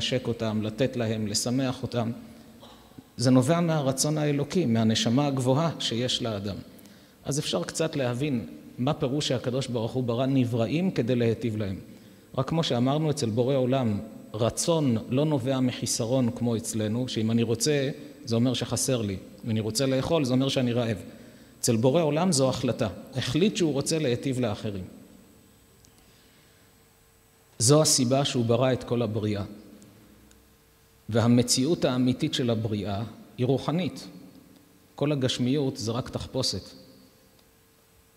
לשק אותם, לתת להם, לשמח אותם. זה נובע מהרצון האלוקי, מהנשמה הגבוהה שיש לאדם. אז אפשר קצת להבין מה פירוש שהקדוש ברוך הוא ברא נבראים כדי להיטיב להם. רק כמו שאמרנו אצל בורא עולם, רצון לא נובע מחיסרון כמו אצלנו, שאם אני רוצה זה אומר שחסר לי, אם אני רוצה לאכול זה אומר שאני רעב. אצל בורא עולם זו החלטה, החליט שהוא רוצה להיטיב לאחרים. זו הסיבה שהוא ברא את כל הבריאה. והמציאות האמיתית של הבריאה היא רוחנית. כל הגשמיות זה רק תחפושת.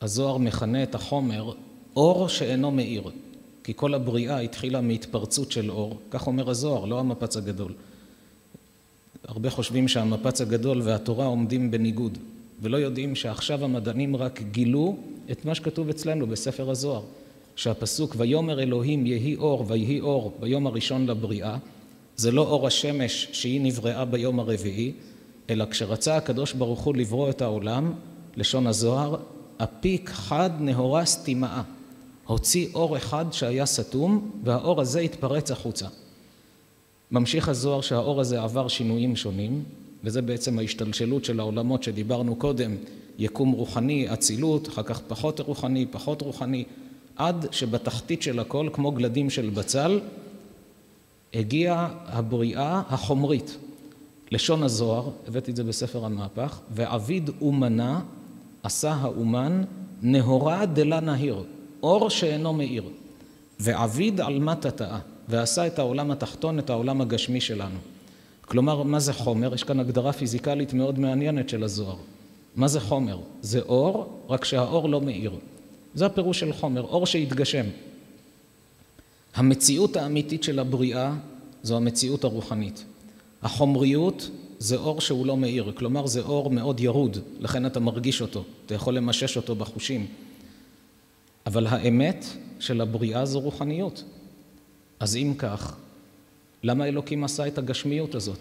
הזוהר מכנה את החומר אור שאינו מאיר, כי כל הבריאה התחילה מהתפרצות של אור, כך אומר הזוהר, לא המפץ הגדול. הרבה חושבים שהמפץ הגדול והתורה עומדים בניגוד, ולא יודעים שעכשיו המדענים רק גילו את מה שכתוב אצלנו בספר הזוהר, שהפסוק ויאמר אלוהים יהי אור ויהי אור ביום הראשון לבריאה, זה לא אור השמש שהיא נבראה ביום הרביעי, אלא כשרצה הקדוש ברוך הוא לברוא את העולם, לשון הזוהר, אפיק חד נהורה סתימה, הוציא אור אחד שהיה סתום, והאור הזה התפרץ החוצה. ממשיך הזוהר שהאור הזה עבר שינויים שונים, וזה בעצם ההשתלשלות של העולמות שדיברנו קודם, יקום רוחני, אצילות, אחר כך פחות רוחני, פחות רוחני, עד שבתחתית של הכל, כמו גלדים של בצל, הגיעה הבריאה החומרית. לשון הזוהר, הבאתי את זה בספר המהפך, ועביד אומנה עשה האומן נהורה דלה נהיר, אור שאינו מאיר, ועביד על מטאטאה, ועשה את העולם התחתון, את העולם הגשמי שלנו. כלומר, מה זה חומר? יש כאן הגדרה פיזיקלית מאוד מעניינת של הזוהר. מה זה חומר? זה אור, רק שהאור לא מאיר. זה הפירוש של חומר, אור שהתגשם. המציאות האמיתית של הבריאה זו המציאות הרוחנית. החומריות זה אור שהוא לא מאיר, כלומר זה אור מאוד ירוד, לכן אתה מרגיש אותו, אתה יכול למשש אותו בחושים. אבל האמת של הבריאה זו רוחניות. אז אם כך, למה אלוקים עשה את הגשמיות הזאת?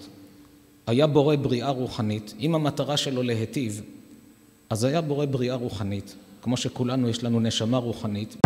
היה בורא בריאה רוחנית, אם המטרה שלו להיטיב, אז היה בורא בריאה רוחנית, כמו שכולנו יש לנו נשמה רוחנית.